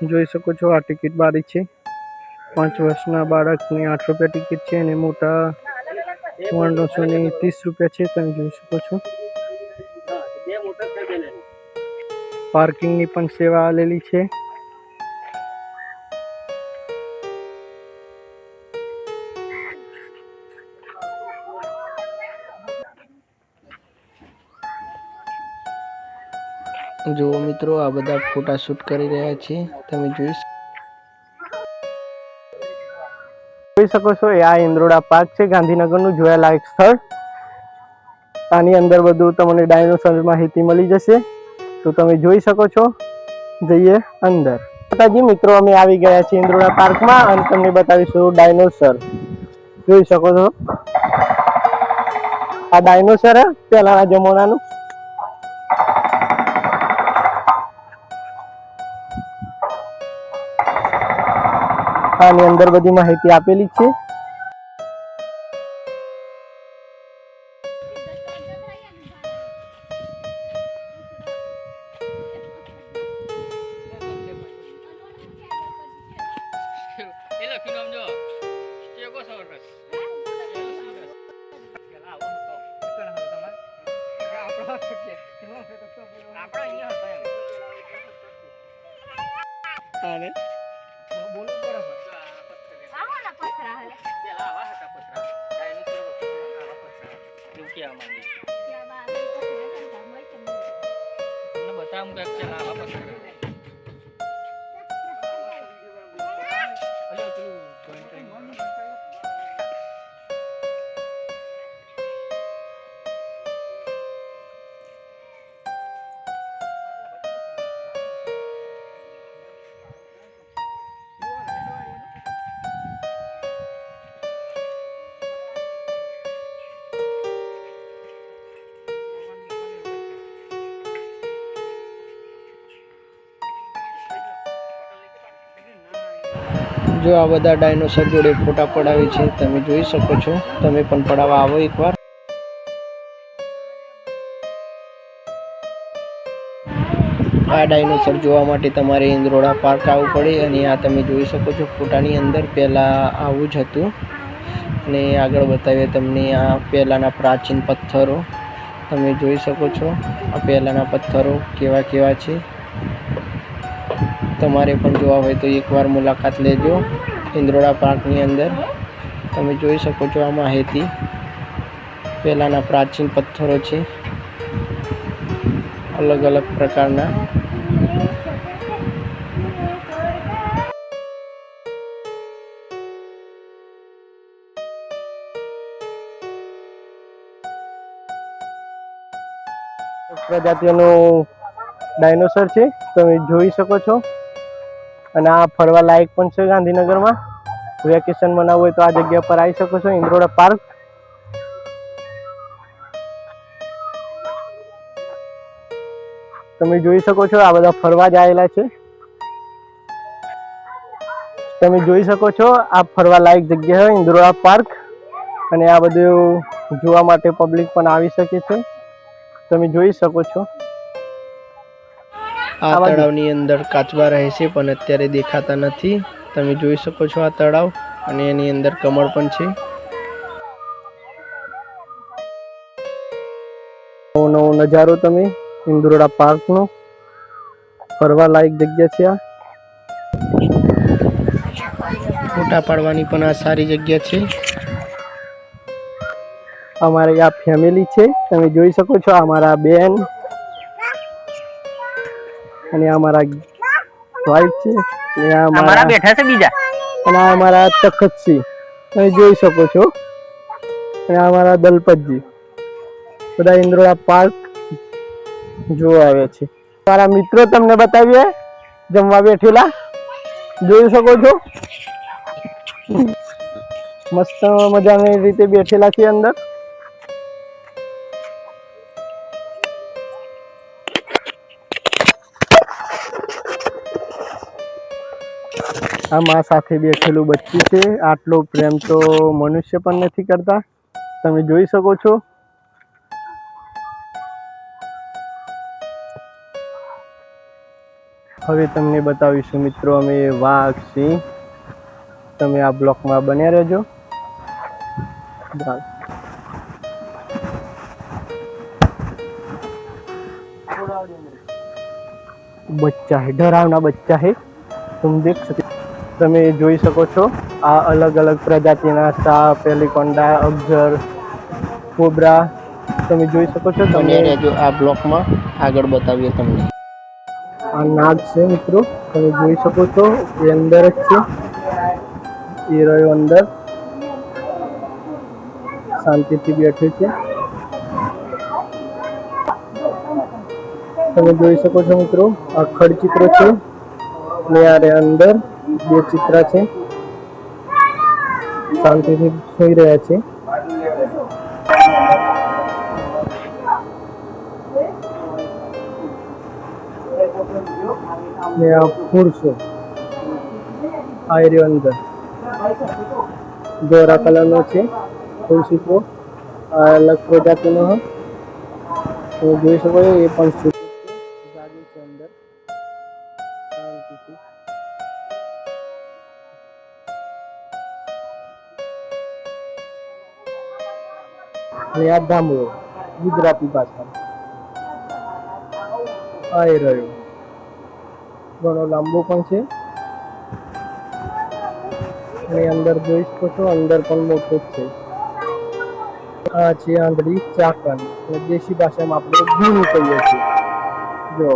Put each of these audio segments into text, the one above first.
જોઈ શકો છો આ ટિકિટ બારી છે। 5 વર્ષના બાળકને 8 રૂપિયા ટિકિટ છે અને મોટા માણસોને 30 રૂપિયા છે। તમે જોઈ શકો છો પાર્કિંગની પણ સેવા આલેલી છે। જો મિત્રો આ બધા ફોટા શૂટ કરી રહ્યા છે। તમે જોઈ શકો છો આ ઇન્દ્રોડા પાર્ક છે ગાંધીનગરનું જોવાલાયક સ્થળ। આની અંદર બધું તમને ડાયનોસર માહિતી મળી જશે તો તમે જોઈ શકો છો। જઈએ અંદર। માતાજી મિત્રો અમે આવી ગયા છીએ ઇન્દ્રોડા પાર્કમાં અને તમને બતાવીશું ડાયનોસર। જોઈ શકો છો આ ડાયનોસર પહેલાના જમાનાનું। આની અંદર બધી માહિતી આપેલી છે। जो आ बधा डायनोसर जोड़े फोटा पड़ावे छे तमे जोई सको छो। तमे पण पड़ावा आवो एकवार। आ डायनोसर जोवा माटे तमारे इंद्रोड़ा पार्क आववुं पड़े अने आ तमे जोई सको छो फोटानी अंदर पहेला आवुं ज हतुं अने आगळ बतावीए तमने आ पहेलाना प्राचीन पत्थरो तमे जोई सको छो। आ पहेलाना पत्थरो केवा केवा छे तमारे पण जोवा होय तो एकवार मुलाकात लेजो इंद्रोड़ा पार्कनी अंदर। तमे जोई सको छो आ माहिती पहेलाना प्राचीन पत्थरो छे अलग अलग प्रकारना। प्रजातिओनो डायनोसर छे तमे जोई सको छो અને આ ફરવા લાયક પણ છે ગાંધીનગરમાં। વેકેશન મનાવવું હોય તો આ જગ્યા પર આવી શકો છો ઇન્દ્રોડા પાર્ક। તમે જોઈ શકો છો આ બધા ફરવા જ આવેલા છે। તમે જોઈ શકો છો આ ફરવા લાયક જગ્યા છે ઇન્દ્રોડા પાર્ક અને આ બધું જોવા માટે પબ્લિક પણ આવી શકે છે। તમે જોઈ શકો છો આ તળાવની અંદર કાચબા રહે છે પણ અત્યારે દેખાતા નથી। તમે જોઈ શકો છો આ તળાવ અને એની અંદર કમળ પણ છે। નવો નજારો તમે ઇન્દ્રોડા પાર્કનો ફરવા લાયક જગ્યા છે। આ ફોટા પાડવાની પણ આ સારી જગ્યા છે। અમારે આ ફેમિલી છે તમે જોઈ શકો છો અમારા બેન અને અમારા વાઈફ છે અને અમારા બેઠા છે બીજા અને અમારા તખતસિંહ તમે જોઈ શકો છો અને અમારા દલપતજી બધા ઇન્દ્રોડા પાર્ક જોવા આવે છે। મારા મિત્રો તમને બતાવીએ જમવા બેઠેલા જોઈ શકો છો મસ્ત મજાની રીતે બેઠેલા છે અંદર। આ માં સાથે બેઠેલું બચ્ચું છે। આટલો પ્રેમ તો મનુષ્ય પણ નથી કરતા। તમે જોઈ શકો છો હવે તમને બતાવીશું મિત્રો અમે વાઘ સિંહ. તમે આ બ્લોકમાં બન્યા રહેજો. बच्चा है, डरावना बच्चा है. तुम देख सकते, તમે જોઈ શકો છો આ અલગ અલગ પ્રજાતિના સાપ, એલિકોન્ડા, અગજર, કોબરા તમે જોઈ શકો છો. તમે રહેજો આ બ્લોકમાં, આગળ બતાવીએ તમને. આ નાગ છે મિત્રો, તમે જોઈ શકો છો એ અંદર જ છે. એ રહ્યો અંદર, શાંતિથી બેઠું છે. તમે જોઈ શકો છો મિત્રો આ ખડચિત્ર છે ને યારે અંદર બે ચિત્ર છે, શાંતિથી સુઈ રહ્યા છે. ને આ ફૂલ છે આ એરિયો અંદર ગોરા કલરનો છે. ફૂલ ચિત્રો આ અલગ પ્રજાતિનો તમે જોઈ શકો છો. એ પણ છે અંદર શાંતિથી. અને આ ધામળો ગુજરાતી ભાષા આવી રહ્યો, ઘણો લાંબો પણ છે. અને અંદર જોઈ શકો છો, અંદર પણ મોટો જ છે. આ છે આંધળી ચાકણ, અને દેશી ભાષામાં આપણે ઘૂણું કહીએ છીએ. જો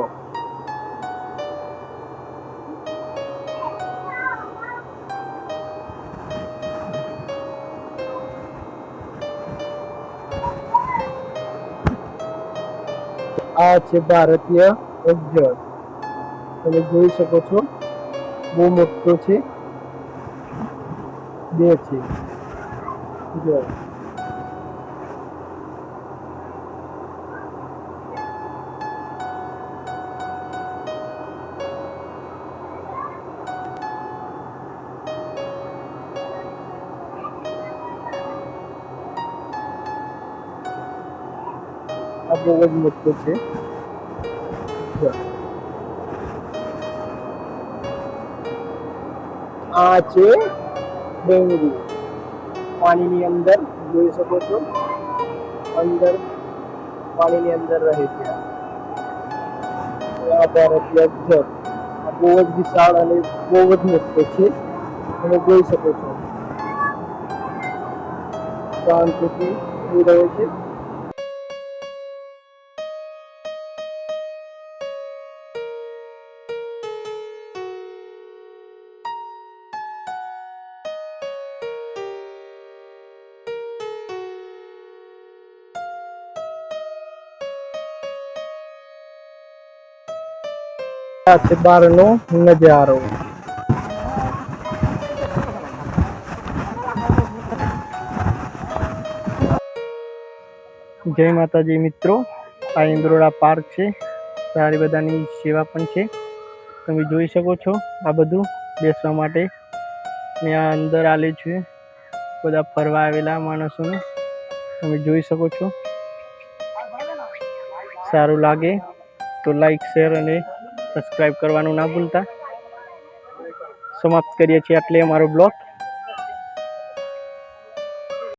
આ છે ભારતીય અગજર, તમે જોઈ શકો છો બહુ મોટો છે. બે છે જો. આ બહુ જ મોટો છે. આ છે ડેંગુ, પાણીની અંદર જોઈ શકો છો, અંદર પાણીની અંદર રહે છે. આ ભારતીય અગજર, આ બહુ જ વિશાળ અને બહુ જ મોટો છે. તમે જોઈ શકો છો શાંતિથી સુઈ રહ્યો છે. આ છે બહારનો નજારો. જય માતાજી મિત્રો, આ ઇન્દ્રોડા પાર્ક છે. સારી બધાની સેવા પણ છે. તમે જોઈ શકો છો આ બધું બેસવા માટે. ને આ અંદર આલે છે બધા ફરવા આવેલા માણસોને, તમે જોઈ શકો છો. સારું લાગે તો લાઈક, શેર અને સબસ્ક્રાઈબ કરવાનું ના ભૂલતા. સમાપ્ત કરીએ છીએ એટલે અમારો બ્લોગ.